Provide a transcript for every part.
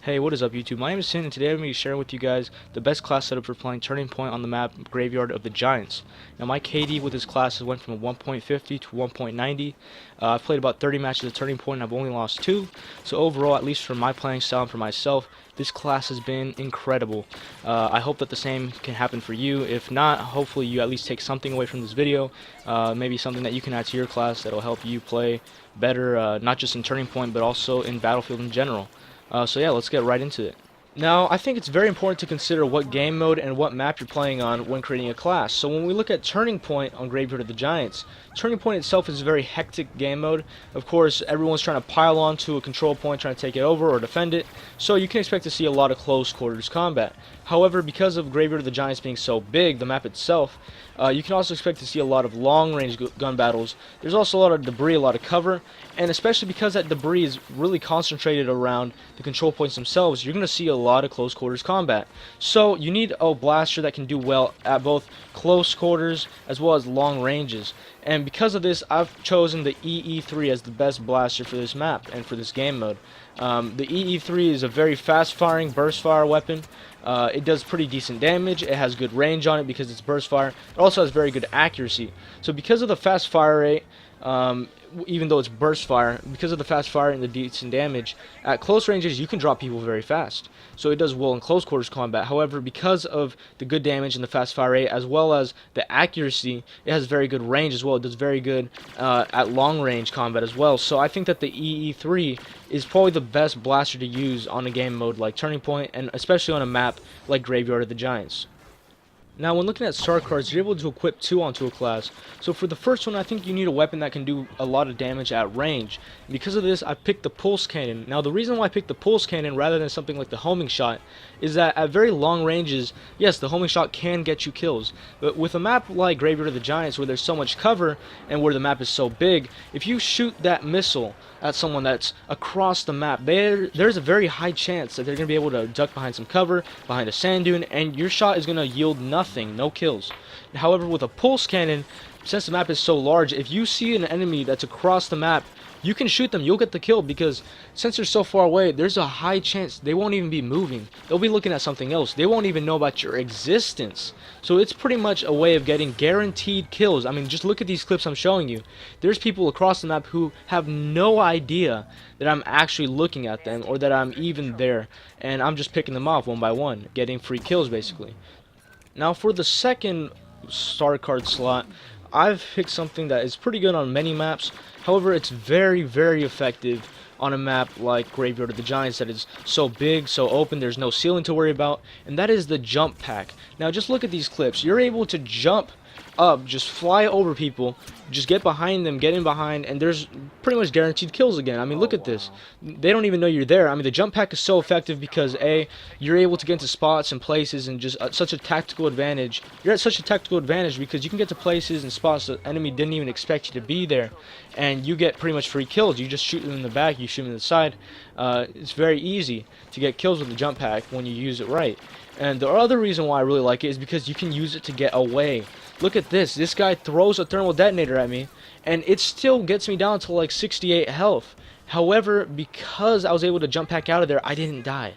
Hey, what is up YouTube? My name is Sin, and today I'm going to be sharing with you guys the best class setup for playing Turning Point on the map Graveyard of the Giants. Now my KD with this class went from a 1.50 to 1.90. I've played about 30 matches at Turning Point and I've only lost 2. So overall, at least for my playing style and for myself, this class has been incredible. I hope that the same can happen for you. If not, hopefully you at least take something away from this video. Maybe something that you can add to your class that will help you play better, not just in Turning Point but also in Battlefield in general. So yeah, let's get right into it. Now, I think it's very important to consider what game mode and what map you're playing on when creating a class. So when we look at Turning Point on Graveyard of the Giants, Turning Point itself is a very hectic game mode. Of course, everyone's trying to pile onto a control point, trying to take it over or defend it, so you can expect to see a lot of close quarters combat. However, because of Graveyard of the Giants being so big, the map itself, you can also expect to see a lot of long-range gun battles. There's also a lot of debris, a lot of cover, and especially because that debris is really concentrated around the control points themselves, you're going to see a lot of close quarters combat. So you need a blaster that can do well at both close quarters as well as long ranges. And because of this, I've chosen the EE3 as the best blaster for this map and for this game mode. The EE3 is a very fast-firing burst fire weapon. It does pretty decent damage. It has good range on it because it's burst fire. It also has very good accuracy. So because of the fast fire rate, even though it's burst fire, because of the fast fire and the decent damage, at close ranges you can drop people very fast. So it does well in close quarters combat. However, because of the good damage and the fast fire rate, as well as the accuracy, it has very good range as well. It does very good at long range combat as well. So I think that the EE3 is probably the best blaster to use on a game mode like Turning Point, and especially on a map like Graveyard of the Giants. Now, when looking at star cards, you're able to equip 2 onto a class. So for the first one, I think you need a weapon that can do a lot of damage at range. Because of this, I picked the pulse cannon. Now, the reason why I picked the pulse cannon rather than something like the homing shot is that at very long ranges, yes, the homing shot can get you kills. But with a map like Graveyard of the Giants, where there's so much cover and where the map is so big, if you shoot that missile at someone that's across the map, there's a very high chance that they're going to be able to duck behind some cover, behind a sand dune, and your shot is going to yield nothing, no kills. However, with a pulse cannon, since the map is so large, if you see an enemy that's across the map, you can shoot them, you'll get the kill, because since they're so far away, there's a high chance they won't even be moving. They'll be looking at something else. They won't even know about your existence. So it's pretty much a way of getting guaranteed kills. I mean, just look at these clips I'm showing you. There's people across the map who have no idea that I'm actually looking at them or that I'm even there, and I'm just picking them off one by one, getting free kills basically. Now for the second star card slot, I've picked something that is pretty good on many maps. However, it's very, very effective on a map like Graveyard of the Giants that is so big, so open, there's no ceiling to worry about, and that is the jump pack. Now just look at these clips. You're able to jump up, just fly over people, just get behind them, get in behind, and there's pretty much guaranteed kills again. I mean, look at this. They don't even know you're there. I mean, the jump pack is so effective because A, you're able to get into spots and places and just such a tactical advantage. You're at such a tactical advantage because you can get to places and spots the enemy didn't even expect you to be there, and you get pretty much free kills. You just shoot them in the back, you shoot them in the side. It's very easy to get kills with the jump pack when you use it right. And the other reason why I really like it is because you can use it to get away. Look at this. This guy throws a thermal detonator at me, and it still gets me down to like 68 health. However, because I was able to jump pack out of there, I didn't die.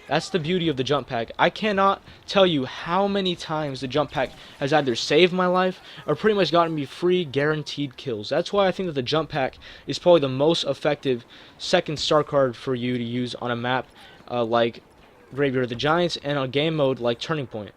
That's the beauty of the jump pack. I cannot tell you how many times the jump pack has either saved my life or pretty much gotten me free guaranteed kills. That's why I think that the jump pack is probably the most effective second star card for you to use on a map like Graveyard of the Giants and on a game mode like Turning Point.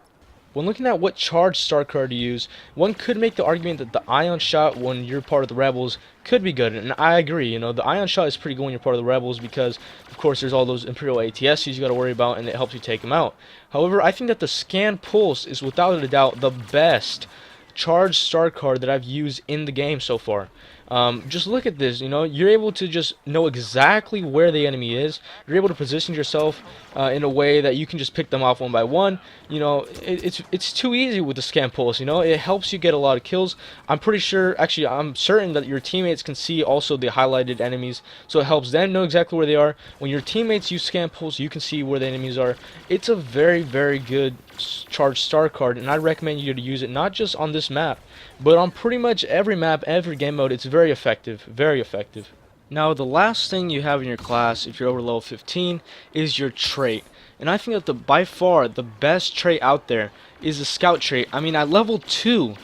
When looking at what charged star card to use, one could make the argument that the ion shot when you're part of the rebels could be good, and I agree. You know, the ion shot is pretty good when you're part of the rebels because, of course, there's all those Imperial ATSs you got to worry about, and it helps you take them out. However, I think that the scan pulse is without a doubt the best charged star card that I've used in the game so far. Just look at this, you know, you're able to just know exactly where the enemy is. You're able to position yourself in a way that you can just pick them off one by one. You know, it's too easy with the scan pulse, you know, it helps you get a lot of kills. I'm pretty sure, actually I'm certain that your teammates can see also the highlighted enemies, so it helps them know exactly where they are. When your teammates use scan pulse, you can see where the enemies are. It's a very, very good charged star card, and I recommend you to use it not just on this map, but on pretty much every map, every game mode. It's very effective, very effective. Now, the last thing you have in your class, if you're over level 15, is your trait. And I think that by far the best trait out there is the scout trait. I mean, at level 2,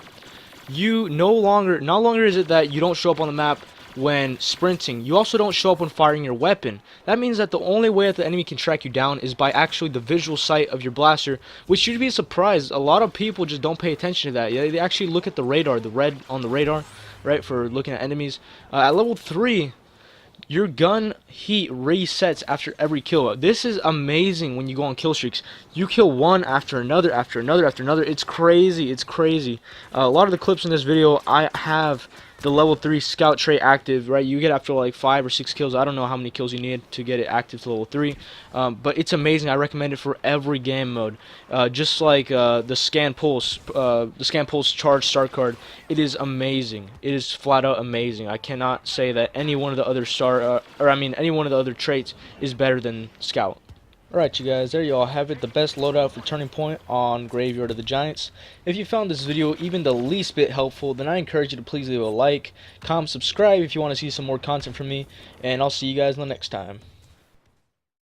you no longer is it that you don't show up on the map when sprinting. You also don't show up when firing your weapon. That means that the only way that the enemy can track you down is by actually the visual sight of your blaster, which should be a surprise. A lot of people just don't pay attention to that. Yeah, they actually look at the radar, the red on the radar, right, for looking at enemies. At level 3, your gun heat resets after every kill. This is amazing when you go on kill streaks. You kill one after another, after another, after another. It's crazy. It's crazy. A lot of the clips in this video, I have the level 3 scout trait active, right? You get after like 5 or 6 kills. I don't know how many kills you need to get it active to level 3. But it's amazing. I recommend it for every game mode. Just like the scan pulse charge start card. It is amazing. It is flat out amazing. I cannot say that any one of the other any one of the other traits is better than scout. Alright you guys, there you all have it, the best loadout for Turning Point on Graveyard of the Giants. If you found this video even the least bit helpful, then I encourage you to please leave a like, comment, subscribe if you want to see some more content from me, and I'll see you guys in the next time.